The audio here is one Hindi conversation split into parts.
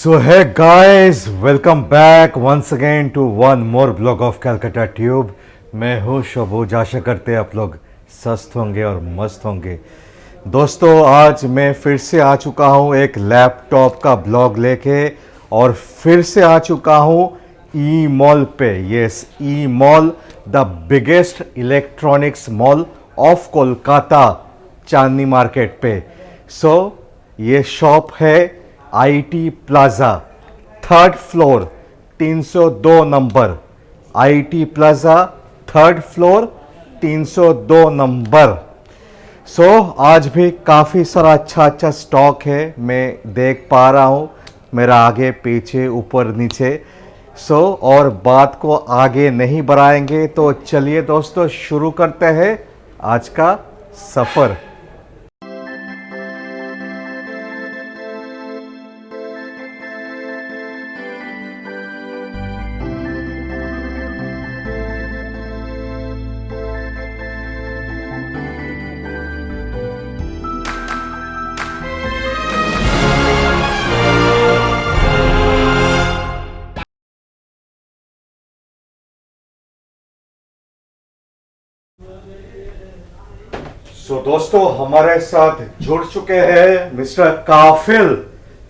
So hey guys, welcome back once again to one more vlog of Calcutta Tube। मैं हूँ शोभूज, आशा करते हैं आप लोग स्वस्थ होंगे और मस्त होंगे। दोस्तों आज मैं फिर से आ चुका हूँ एक लैपटॉप का ब्लॉग लेके और फिर से आ चुका हूँ ई मॉल पे। Yes, E mall, the biggest electronics mall of Kolkata, Chandni market पे। सो ये शॉप है IT plaza, third floor, 302 number. IT plaza, third floor, 302 number. So आज भी काफ़ी सारा अच्छा स्टॉक है, मैं देख पा रहा हूँ मेरा आगे पीछे ऊपर नीचे। और बात को आगे नहीं बढ़ाएंगे तो चलिए दोस्तों शुरू करते हैं आज का सफ़र। दोस्तों हमारे साथ जुड़ चुके हैं मिस्टर काफिल।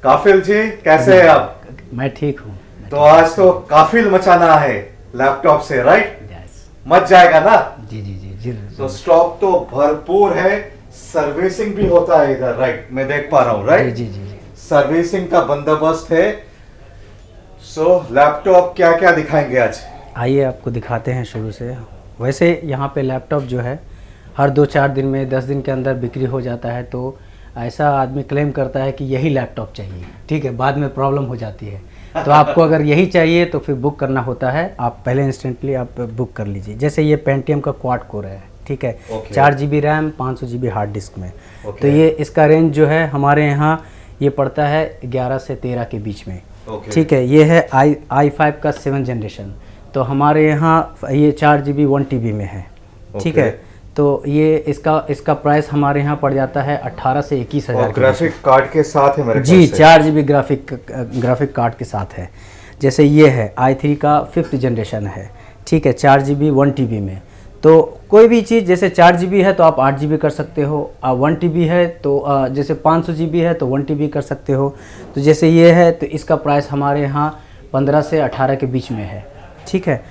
काफिल जी कैसे हैं आप? मैं ठीक हूँ। तो आज तो काफिल मचाना है लैपटॉप से, राइट? मच जाएगा ना? जी जी जी जी। तो स्टॉक तो भरपूर है, सर्विसिंग भी होता है इधर, राइट? मैं देख पा रहा हूँ, राइट? जी जी जी। सर्विसिंग का बंदोबस्त है। लैपटॉप क्या क्या दिखाएंगे आज? आइए आपको दिखाते हैं शुरू से। वैसे यहाँ पे लैपटॉप जो है हर 2-4 दिन में 10 दिन के अंदर बिक्री हो जाता है, तो ऐसा आदमी क्लेम करता है कि यही लैपटॉप चाहिए। ठीक है, बाद में प्रॉब्लम हो जाती है। तो आपको अगर यही चाहिए तो फिर बुक करना होता है। आप पहले इंस्टेंटली आप बुक कर लीजिए। जैसे ये पेंटियम का क्वाड कोर है, ठीक है, 4 GB RAM, 500 GB hard disk में। तो ये इसका रेंज जो है हमारे यहाँ ये पड़ता है 11 से 13 के बीच में। ठीक है, ये है i5 का 7th जनरेशन। तो हमारे यहाँ ये 4 GB 1 TB में है। ठीक है, तो ये इसका प्राइस हमारे यहाँ पड़ जाता है 18 से 21 हज़ार। ग्राफिक कार्ड के साथ है मेरे ख्याल जी, से। 4 GB ग्राफिक कार्ड के साथ है। जैसे ये है i3 का 5th जनरेशन है, ठीक है, 4 GB 1 TB में। तो कोई भी चीज़ जैसे 4 GB है तो आप 8 GB कर सकते हो, 1 TB है तो जैसे 500 GB है तो 1 TB कर सकते हो। तो जैसे ये है तो इसका प्राइस हमारे यहाँ 15 से 18 के बीच में है। ठीक है,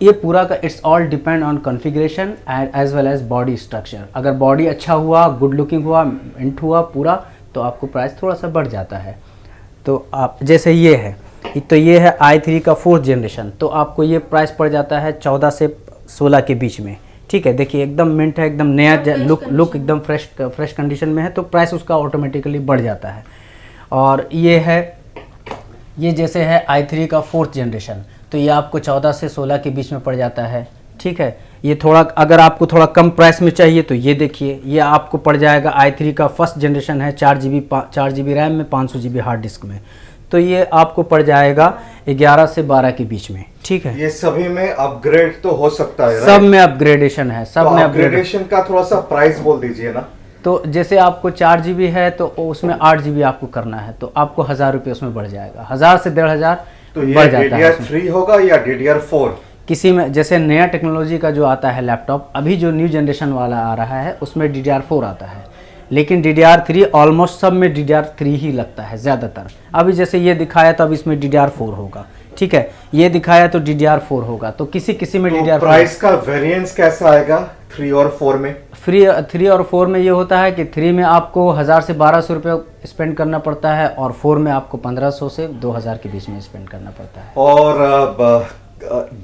ये पूरा का it's all depend on configuration as well as body structure. अगर बॉडी अच्छा हुआ, गुड लुकिंग हुआ, इंट हुआ पूरा, तो आपको प्राइस थोड़ा सा बढ़ जाता है। तो आप जैसे ये है, तो ये है i3 का 4th जनरेशन, तो आपको ये प्राइस पड़ जाता है 14 से 16 के बीच में। ठीक है, देखिए एकदम मिंट है, एकदम नया लुक एकदम फ्रेश कंडीशन में है, तो प्राइस उसका ऑटोमेटिकली बढ़ जाता है। और ये है, ये जैसे है i3 का 4th जनरेशन, तो ये आपको 14 से 16 के बीच में पड़ जाता है। ठीक है, ये थोड़ा अगर आपको थोड़ा कम प्राइस में चाहिए तो ये देखिए, ये आपको पड़ जाएगा i3 का 1st जनरेशन है, 4 GB रैम में, 500 GB हार्ड डिस्क में। तो ये आपको पड़ जाएगा 11 से 12 के बीच में। ठीक है, ये सभी में अपग्रेड तो हो सकता है, सब में अपग्रेडेशन है, सब में अपग्रेडेशन का थोड़ा सा प्राइस बोल दीजिए ना। तो जैसे आपको 4 GB है तो उसमें 8 GB आपको करना है, तो आपको 1000 रुपये उसमें बढ़ जाएगा, 1000 से 1500 तो ये DDR3 होगा या DDR4? किसी में जैसे नया टेक्नोलॉजी का जो आता है लैपटॉप, अभी जो न्यू जनरेशन वाला आ रहा है उसमें DDR4 आता है, लेकिन DDR3 ऑलमोस्ट सब में DDR3 ही लगता है ज़्यादातर। अभी जैसे ये दिखाया तो अब इसमें DDR4 होगा। ठीक है, ये दिखाया तो DDR4 होगा, तो किसी में तो DDR4। प्राइस का वेरिएंस कैसा आएगा 3 और 4 में? 3 और 4 में ये होता है कि 3 में आपको 1000 से 1200 रुपये स्पेंड करना पड़ता है, और 4 में आपको 1500 से 2000 के बीच में स्पेंड करना पड़ता है। और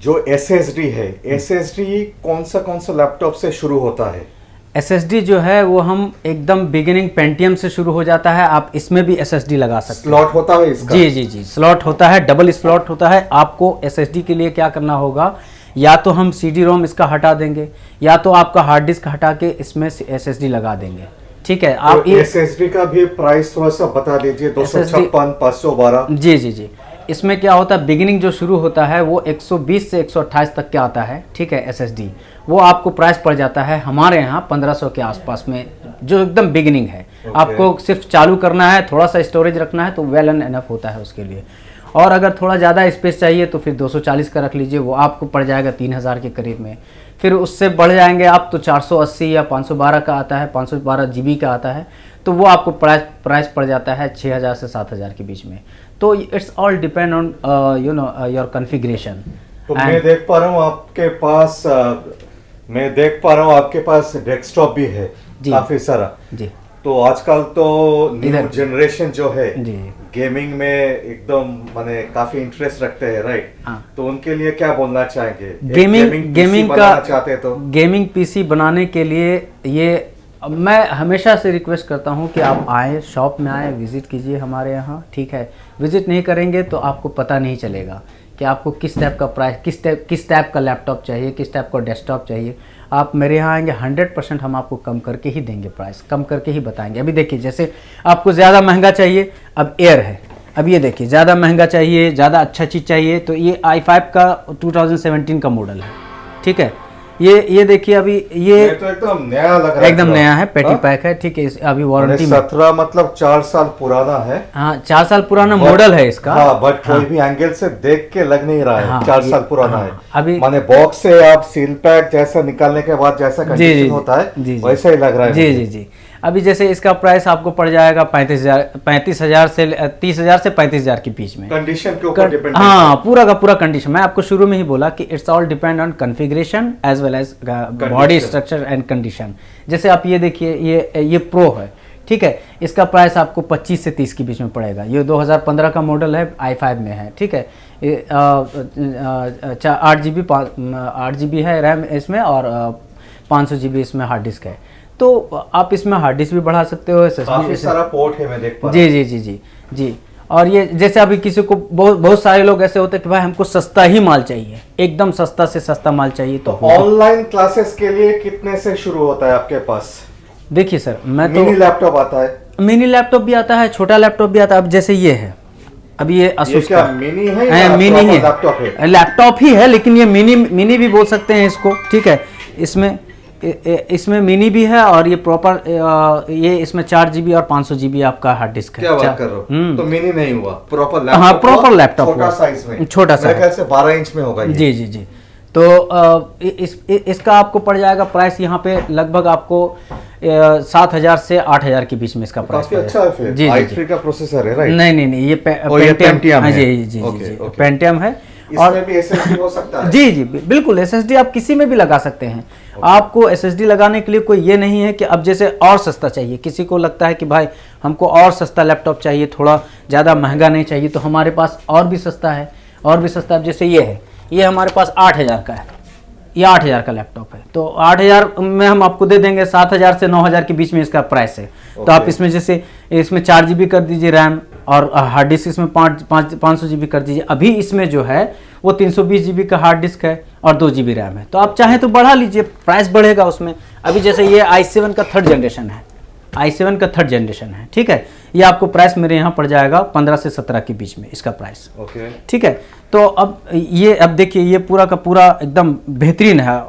जो SSD है, SSD कौन सा लैपटॉप से शुरू होता है? SSD जो है वो हम एकदम बिगिनिंग पेंटियम से शुरू हो जाता है। आप इसमें भी SSD लगा सकते हैं। स्लॉट होता है इसका? जी जी जी, स्लॉट होता है, डबल स्लॉट होता है। आपको SSD के लिए क्या करना होगा, या तो हम CD-ROM इसका हटा देंगे, या तो आपका हार्ड डिस्क हटा के इसमें SSD लगा देंगे। ठीक है, आप तो SSD का भी प्राइस थोड़ा सा बता दीजिए। 256, 512। जी जी जी, इसमें क्या होता है, बिगिनिंग जो शुरू होता है वो 120 से 128 तक के आता है। ठीक है, SSD वो आपको प्राइस पड़ जाता है हमारे यहाँ 1500 के आसपास में जो एकदम बिगिनिंग है। आपको सिर्फ चालू करना है, थोड़ा सा स्टोरेज रखना है तो वेल एंड एनफ होता है उसके लिए। और अगर थोड़ा ज़्यादा स्पेस चाहिए तो फिर 240 का रख लीजिए, वो आपको पड़ जाएगा 3000 के करीब में। फिर उससे बढ़ जाएंगे आप तो 480 या 512 का आता है, 512 जीबी का आता है, तो वो आपको प्राइस पड़ जाता है 6000 से 7000 के बीच में। तो it's all depend on you know your configuration. तो मैं देख पा रहा हूँ आपके पास डेस्कटॉप भी है काफी सारा जी। तो आजकल तो न्यू जनरेशन जो है जी गेमिंग में एकदम माने काफी इंटरेस्ट रखते हैं, राइट? हाँ। तो उनके लिए क्या बोलना चाहेंगे? गेमिंग बनाना चाहते हैं तो गेमिंग पीसी बनाने के लिए ये मैं हमेशा से रिक्वेस्ट करता हूँ कि आप आए, शॉप में आए, विजिट कीजिए हमारे यहाँ, ठीक है। विजिट नहीं करेंगे तो आपको पता नहीं चलेगा कि आपको किस टाइप का प्राइस, किस टाइप का लैपटॉप चाहिए, किस टाइप का डेस्कटॉप चाहिए। आप मेरे यहाँ आएंगे 100% हम आपको कम करके ही देंगे, प्राइस कम करके ही बताएंगे। अभी देखिए, जैसे आपको ज़्यादा महंगा चाहिए, अब एयर है, अब ये देखिए ज़्यादा महंगा चाहिए, ज़्यादा अच्छा चीज़ चाहिए तो ये i5 का 2017 का मॉडल है, ठीक है। ये देखिए अभी ये तो एकदम नया लग रहा है, एकदम नया है, पेटी पैक है, ठीक है। अभी वारंटी में 17 मतलब 4 साल पुराना है। हाँ, 4 साल पुराना मॉडल है इसका। हाँ, बट कोई भी एंगल से देख के लग नहीं रहा है। हाँ, 4 साल पुराना है। अभी माने बॉक्स से आप सील पैक जैसा निकालने के बाद जैसा कंडीशन होता है वैसा ही लग रहा है। जी जी जी। अभी जैसे इसका प्राइस आपको पड़ जाएगा 35,000 से 30,000 से 35,000 के बीच में। कंडीशन के ऊपर डिपेंड। हाँ, पूरा का पूरा कंडीशन। मैं आपको शुरू में ही बोला कि it's all depend on configuration as well as body structure and condition. जैसे आप ये देखिए, ये प्रो है, ठीक है। इसका प्राइस आपको 25 से 30 के बीच में पड़ेगा। ये 2015 का मॉडल है, i5 में है, ठीक है। 8GB है रैम इसमें और 500 GB इसमें हार्ड डिस्क है। तो आप इसमें हार्ड डिस्क भी बढ़ा सकते हो, काफी सारा पोर्ट है, मैं देख पा रहा हूं। जी जी जी जी जी। और ये जैसे अभी किसी को बहुत सारे लोग ऐसे होते हैं कि भाई हमको सस्ता ही माल चाहिए, एकदम सस्ता से सस्ता माल चाहिए। तो ऑनलाइन क्लासेस के लिए कितने से शुरू होता है आपके पास? देखिए सर, मैं तो मिनी लैपटॉप आता है, मिनी लैपटॉप भी आता है, छोटा लैपटॉप भी आता है। अब जैसे ये है, अभी ये Asus का मिनी है, मिनी है, लैपटॉप ही है, लेकिन ये मिनी भी बोल सकते हैं इसको, ठीक है। इसमें मिनी भी है और ये प्रॉपर ये इसमें 4 GB और 500 GB आपका हार्ड डिस्क है। क्या बात कर रहे हो? तो मिनी नहीं हुआ, प्रॉपर लैपटॉप। हाँ, प्रॉपर लैपटॉप, छोटा साइज में, छोटा सा, मेरे ख्याल से 12 इंच में होगा ये। जी जी जी। तो इसका आपको पड़ जाएगा प्राइस यहाँ पे लगभग आपको 7,000 से 8,000 के बीच में इसका प्राइस। काफी अच्छा है फिर। जी i3 का प्रोसेसर है, राइट? नहीं, ये पेंटियम है। जी जी जी, पेंटियम है। इसमें भी SSD हो सकता है? जी जी बिल्कुल, SSD आप किसी में भी लगा सकते हैं। आपको SSD लगाने के लिए कोई ये नहीं है कि अब जैसे और सस्ता चाहिए, किसी को लगता है कि भाई हमको और सस्ता लैपटॉप चाहिए, थोड़ा ज़्यादा महंगा नहीं चाहिए, तो हमारे पास और भी सस्ता है, और भी सस्ता। अब जैसे ये है, ये हमारे पास 8,000 का है, ये 8,000 का लैपटॉप है। तो 8,000 में हम आपको दे देंगे 7,000 से 9,000 के बीच में इसका प्राइस है। तो आप इसमें जैसे इसमें 4 GB कर दीजिए रैम और हार्ड डिस्क इसमें 500 GB कर दीजिए। अभी इसमें जो है वो 320 GB का हार्ड डिस्क है और 2 GB रैम है। तो आप चाहें तो बढ़ा लीजिए, प्राइस बढ़ेगा उसमें। अभी जैसे ये i7 का 3rd जनरेशन है, i7 का 3rd जनरेशन है, ठीक है। ये आपको प्राइस मेरे यहाँ पड़ जाएगा 15 से 17 के बीच में इसका प्राइस, ठीक है। तो अब देखिए, ये पूरा का पूरा एकदम बेहतरीन है।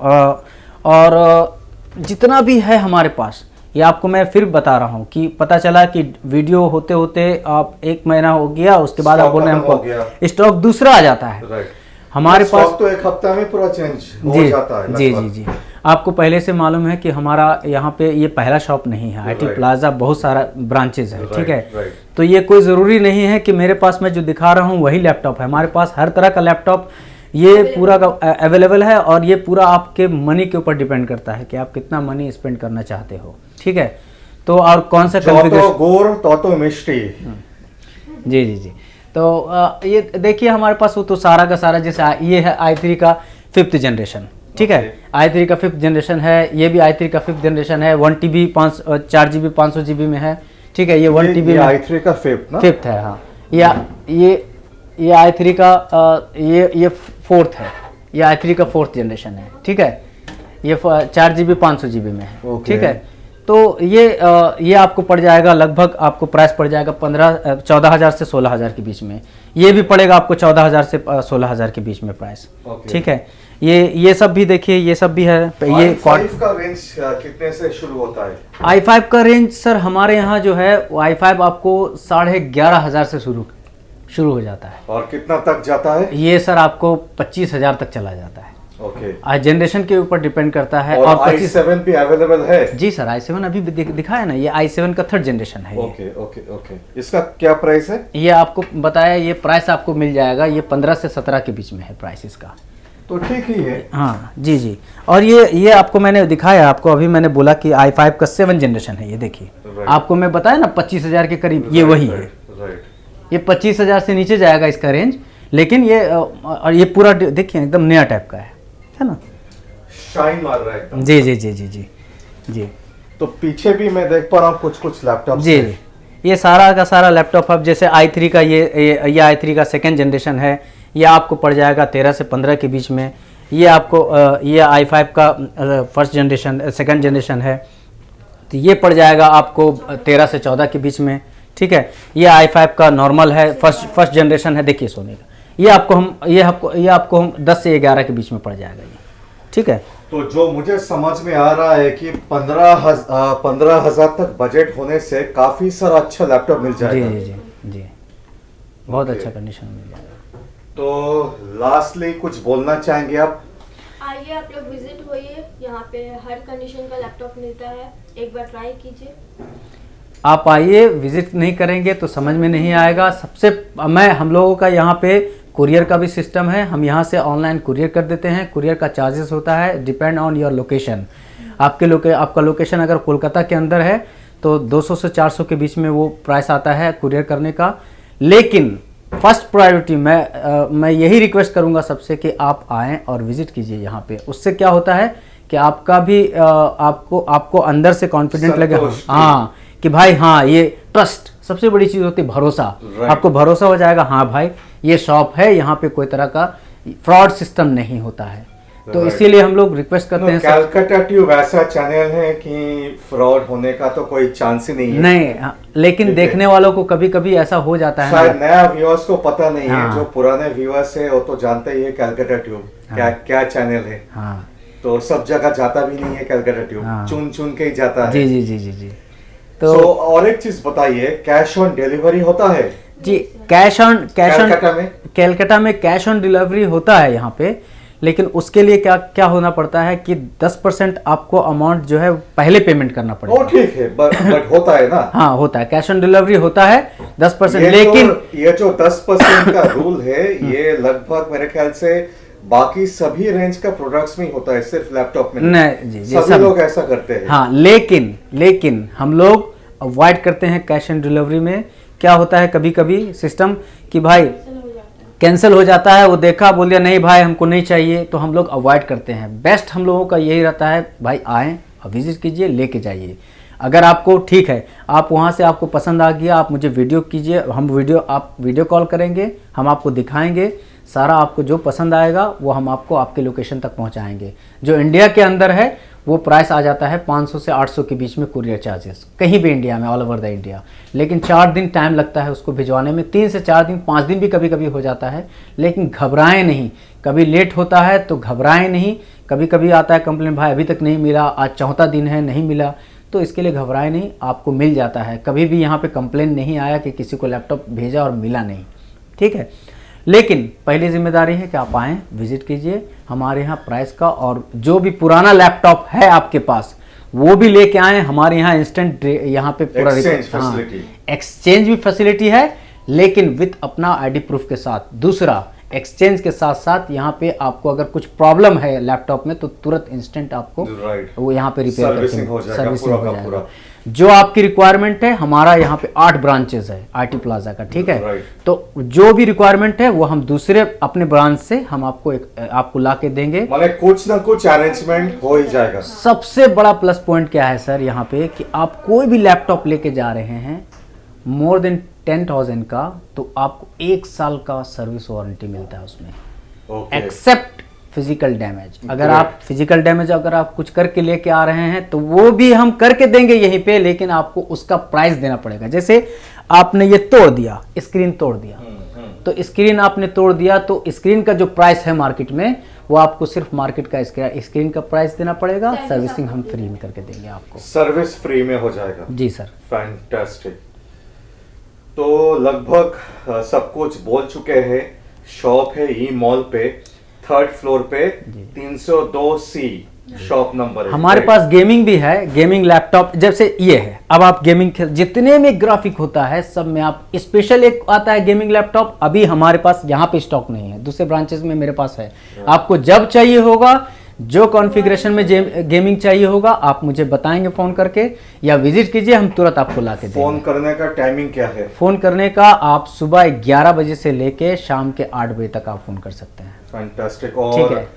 और जितना भी है हमारे पास, ये आपको मैं फिर बता रहा हूँ कि पता चला कि वीडियो होते होते आप 1 महीना हो गया, उसके बाद आप बोल रहे हैं हमको स्टॉक दूसरा आ जाता है। हमारे पास तो 1 हफ्ता में पूरा चेंज हो जाता है। जी जी जी। आपको पहले से मालूम है कि हमारा यहाँ पे ये पहला शॉप नहीं है, IT प्लाजा बहुत सारा ब्रांचेज है, ठीक है। तो ये कोई ज़रूरी नहीं है कि मेरे पास मैं जो दिखा रहा हूँ वही लैपटॉप है। हमारे पास हर तरह का लैपटॉप ये पूरा का अवेलेबल है, और ये पूरा आपके मनी के ऊपर डिपेंड करता है कि आप कितना मनी स्पेंड करना चाहते हो, ठीक है। तो और कौन सा मिष्टी। जी जी जी। तो ये देखिए हमारे पास वो तो सारा का सारा, जैसे ये है i3 का 5th जनरेशन, ठीक है। i3 का 5th जनरेशन है, ये भी i3 का 5th जनरेशन है। 1 TB 4 GB 500 GB में है, ठीक है। ये 1 TB i3 का 5th है। हाँ, ये i3 का ये 4th है, ये i3 का 4th जनरेशन है, ठीक है। ये 4 GB 500 GB में है, ठीक है। तो ये आपको पड़ जाएगा लगभग, आपको प्राइस पड़ जाएगा 14,000 से 16,000 के बीच में। ये भी पड़ेगा आपको 14,000 से 16,000 के बीच में प्राइस, ठीक है। ये सब भी देखिए, ये सब भी है। ये i5 का रेंज कितने से शुरू होता है? i5 का रेंज सर हमारे यहाँ जो है वो i5 आपको 11,500 से शुरू हो जाता है। और कितना तक जाता है? ये सर आपको 25,000 तक चला जाता है। ओके। आज जनरेशन के ऊपर डिपेंड करता है। और i7 भी अवेलेबल है? जी सर, i7 अभी भी दिखाया ना, ये i7 का 3rd जनरेशन है। Okay okay okay. इसका क्या प्राइस है? ये आपको बताया, ये प्राइस आपको मिल जाएगा, ये 15 से 17 के बीच में है प्राइस इसका। तो ठीक ही है। हाँ जी जी। और ये आपको मैंने दिखाया, आपको अभी मैंने बोला कि i5 का 7 जनरेशन है। ये देखिए, आपको मैं बताया ना 25,000 के करीब, ये वही है। ये 25,000 से नीचे जाएगा इसका रेंज, लेकिन और ये पूरा देखिए एकदम नया टाइप का है ना, शाइन मार रहा है एकदम। जी जी जी जी जी जी। तो पीछे भी मैं देख पा रहा हूँ कुछ लैपटॉप जी। ये सारा का सारा लैपटॉप अब जैसे i3 का ये i3 का 2nd जनरेशन है। ये आपको पड़ जाएगा 13 से 15 के बीच में। ये आपको ये i5 का 2nd जनरेशन है, तो ये पड़ जाएगा आपको 13 से 14 के बीच में। ठीक है। ये i5 का नॉर्मल है, फर्स्ट जनरेशन है। देखिए सोने का, ये आपको हम 10 से 11 के बीच में पड़ जाएगा ये। ठीक है। तो जो मुझे समझ में आ रहा है कि 15,000 तक बजट होने से काफी सारा अच्छा लैपटॉप मिल जाएगा। जी जी जी जी, बहुत अच्छा कंडीशन मिल जाएगा। तो लास्टली कुछ बोलना चाहेंगे आप? आइए आप लोग विजिट होइए, यहाँ पे हर कंडीशन का लैपटॉप मिलता है, एक बार ट्राई कीजिए। आप आइए, विजिट नहीं करेंगे तो समझ में नहीं आएगा। हम लोगों का यहाँ पे कुरियर का भी सिस्टम है। हम यहाँ से ऑनलाइन कुरियर कर देते हैं। कुरियर का चार्जेस होता है डिपेंड ऑन योर लोकेशन। आपका लोकेशन अगर कोलकाता के अंदर है तो 200 से 400 के बीच में वो प्राइस आता है कुरियर करने का। लेकिन फर्स्ट प्रायोरिटी मैं यही रिक्वेस्ट करूँगा सबसे कि आप आएँ और विजिट कीजिए यहाँ पे। उससे क्या होता है कि आपका भी आपको अंदर से कॉन्फिडेंट लगे, हाँ कि भाई हाँ ये ट्रस्ट सबसे बड़ी चीज़ होती है, भरोसा। आपको भरोसा हो जाएगा, हाँ भाई ये शॉप है, यहाँ पे कोई तरह का फ्रॉड सिस्टम नहीं होता है। तो इसीलिए हम लोग रिक्वेस्ट करते हैं। कैलकाटा ट्यूब ऐसा चैनल है कि फ्रॉड होने का तो कोई चांस ही नहीं है। नहीं, लेकिन देखने वालों को कभी कभी ऐसा हो जाता है। शायद नया व्यूअर्स को पता नहीं है, जो पुराने व्यूअर्स है वो तो जानते ही है कैलकाटा ट्यूब क्या चैनल है। हाँ। तो सब जगह जाता भी नहीं है कैलकाटा ट्यूब, चुन चुन के ही जाता है। जी जी जी जी जी। तो और एक चीज बताइए, कैश ऑन डिलीवरी होता है? जी, कैलकाटा में कैश ऑन डिलीवरी होता है यहाँ पे। लेकिन उसके लिए क्या होना पड़ता है कि 10% आपको अमाउंट जो है पहले पेमेंट करना पड़ेगा। ठीक है, बट होता है ना? हाँ होता है, कैश ऑन डिलीवरी होता है 10%। लेकिन ये जो 10% का रूल है ये लगभग मेरे ख्याल से बाकी सभी रेंज का प्रोडक्ट्स में होता है, सिर्फ लैपटॉप में नहीं। जी, सभी लोग ऐसा करते हैं। हाँ, लेकिन हम लोग अवॉइड करते हैं कैश ऑन डिलीवरी में। क्या होता है कभी कभी सिस्टम कि भाई कैंसिल हो जाता है, वो देखा बोल दिया नहीं भाई हमको नहीं चाहिए, तो हम लोग अवॉइड करते हैं। बेस्ट हम लोगों का यही रहता है भाई आएँ विजिट कीजिए, लेके जाइए। अगर आपको ठीक है, आप वहाँ से आपको पसंद आ गया, आप मुझे वीडियो कीजिए, आप वीडियो कॉल करेंगे, हम आपको दिखाएंगे सारा। आपको जो पसंद आएगा वो हम आपको आपके लोकेशन तक पहुँचाएंगे। जो इंडिया के अंदर है वो प्राइस आ जाता है 500 से 800 के बीच में कुरियर चार्जेस, कहीं भी इंडिया में, ऑल ओवर द इंडिया। लेकिन 4 दिन टाइम लगता है उसको भिजवाने में, 3 से 4 दिन, 5 दिन भी कभी कभी हो जाता है। लेकिन घबराएं नहीं, कभी लेट होता है तो घबराएं नहीं। कभी कभी आता है कंप्लेन भाई अभी तक नहीं मिला, आज 4था दिन है नहीं मिला, तो इसके लिए घबराएं नहीं, आपको मिल जाता है। कभी भी यहाँ पे कंप्लेन नहीं आया कि किसी को लैपटॉप भेजा और मिला नहीं। ठीक है। लेकिन पहली जिम्मेदारी है कि आप आएँ विजिट कीजिए हमारे यहाँ प्राइस का, और जो भी पुराना लैपटॉप है आपके पास वो भी लेके आएँ। हमारे यहाँ इंस्टेंट यहाँ पे पूरा एक्सचेंज भी फैसिलिटी है, लेकिन विथ अपना आईडी प्रूफ के साथ। दूसरा, एक्सचेंज के साथ साथ यहाँ पे आपको अगर कुछ प्रॉब्लम है लैपटॉप में तो तुरंत इंस्टेंट आपको वो यहाँ पे रिपेयर सर्विसिंग हो जाएगा। जो आपकी रिक्वायरमेंट है, हमारा यहाँ पे 8 ब्रांचेस है आईटी प्लाजा का। ठीक है। तो जो भी रिक्वायरमेंट है वो हम दूसरे अपने ब्रांच से हम आपको ला के देंगे, मतलब कुछ ना कुछ अरेंजमेंट हो ही जाएगा। सबसे बड़ा प्लस पॉइंट क्या है सर यहाँ पे कि आप कोई भी लैपटॉप लेके जा रहे हैं मोर देन 10,000 का, तो आपको 1 साल का सर्विस वारंटी मिलता है उसमें, एक्सेप्ट फिजिकल डैमेज। अगर आप फिजिकल डैमेज अगर आप कुछ करके लेके आ रहे हैं तो वो भी हम करके देंगे यहीं पे, लेकिन आपको उसका प्राइस देना पड़ेगा। जैसे आपने ये तोड़ दिया, स्क्रीन तोड़ दिया, तो स्क्रीन आपने तोड़ दिया तो स्क्रीन का जो प्राइस है मार्केट में वो आपको सिर्फ मार्केट का स्क्रीन का प्राइस देना पड़ेगा, सर्विस सर्विसिंग हम आपको फ्री में करके देंगे आपको। सर्विस फ्री में हो जाएगा। जी सर। फैंटास्टिक। तो लगभग सब कुछ बोल चुके हैं। शॉप है ई मॉल पे, 3rd फ्लोर पे, 302C शॉप नंबर है। हमारे पास गेमिंग भी है, गेमिंग लैपटॉप जैसे ये है। अब आप गेमिंग जितने में ग्राफिक होता है सब में आप स्पेशल एक आता है गेमिंग लैपटॉप, अभी हमारे पास यहाँ पे स्टॉक नहीं है, दूसरे ब्रांचेस में मेरे पास है। आपको जब चाहिए होगा, जो कॉन्फ़िगरेशन में गेमिंग चाहिए होगा, आप मुझे बताएंगे फ़ोन करके या विजिट कीजिए, हम तुरंत आपको ला के देंगे। फोन करने का टाइमिंग क्या है? फ़ोन करने का आप सुबह 11 बजे से लेके शाम के 8 बजे तक आप फ़ोन कर सकते हैं। फैंटास्टिक। ठीक और है।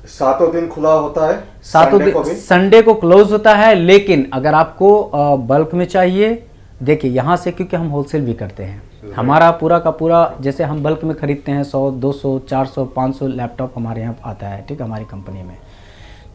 सातों दिन खुला होता है? सातों संडे को दिन भी? संडे को क्लोज होता है, लेकिन अगर आपको बल्क में चाहिए, देखिए यहाँ से क्योंकि हम होलसेल भी करते हैं, हमारा पूरा का पूरा जैसे हम बल्क में खरीदते हैं 100, 200, 400, 500 लैपटॉप हमारे यहाँ आता है, ठीक है, हमारी कंपनी में।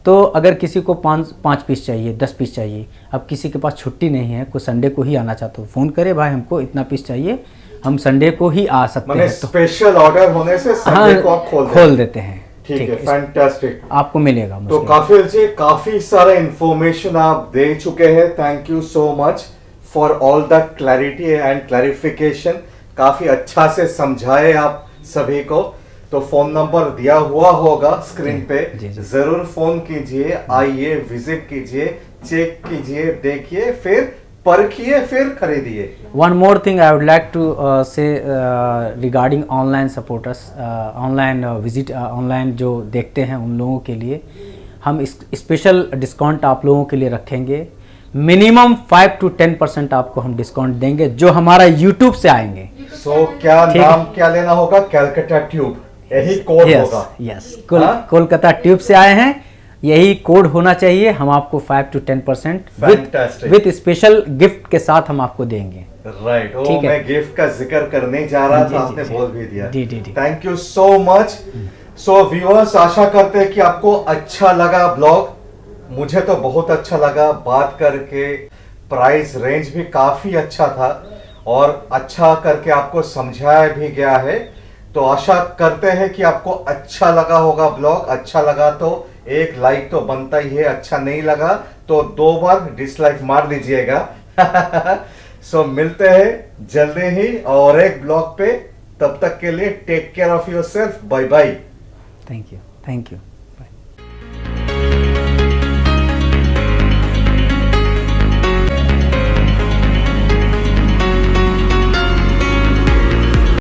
तो अगर किसी को 5 पीस चाहिए, 10 पीस चाहिए, अब किसी के पास छुट्टी नहीं है, कोई संडे को ही आना चाहता हो, फ़ोन करे भाई हमको इतना पीस चाहिए, हम संडे को ही आ सकते माने हैं। तो स्पेशल ऑर्डर होने से संडे को आप खोल देते हैं। ठीक है, इस- फैंटास्टिक। आपको मिलेगा तो मुझसे। काफिल जी, काफी सारा इंफॉर्मेशन आप दे चुके हैं। Thank you so much for all the clarity and clarification. काफी अच्छा से समझाए आप सभी को। तो फोन नंबर दिया हुआ होगा स्क्रीन पे, जी, जी। जरूर फोन कीजिए, आइए, विजिट कीजिए, चेक कीजिए, देखिए, फिर परखिए, फिर खरीदिए। One more thing I would like to say regarding online supporters, online visit, online जो देखते हैं उन लोगों के लिए हम स्पेशल डिस्काउंट आप लोगों के लिए रखेंगे। मिनिमम 5 to 10% आपको हम डिस्काउंट देंगे जो हमारा यूट्यूब से आएंगे। सो क्या ठीक है। नाम क्या लेना होगा? कैलकाटा ट्यूब, यही कोड होगा। यस, हाँ? कोलकाता ट्यूब से आए हैं, यही कोड होना चाहिए। हम आपको 5 to 10% Fantastic. With special gift के साथ हम आपको देंगे। राइट। ओ, ठीक है। मैं गिफ्ट का जिक्र करने जा रहा हाँ, था, जी, आपने जी, बोल भी दिया। जी, जी, जी। Thank you so much. So viewers, आशा करते हैं कि आपको अच्छा लगा ब्लॉग। मुझे तो बहुत अच्छा लगा बात करके। प्राइस रेंज भी काफी अच्छा था और अच्छा करके आपको समझाया भी गया है। तो आशा करते हैं कि आपको अच्छा लगा होगा ब्लॉग। अच्छा लगा तो एक लाइक तो बनता ही है, अच्छा नहीं लगा तो 2 बार डिसलाइक मार दीजिएगा। सो मिलते हैं जल्दी ही और एक ब्लॉग पे। तब तक के लिए take care of yourself. Bye bye. Thank you.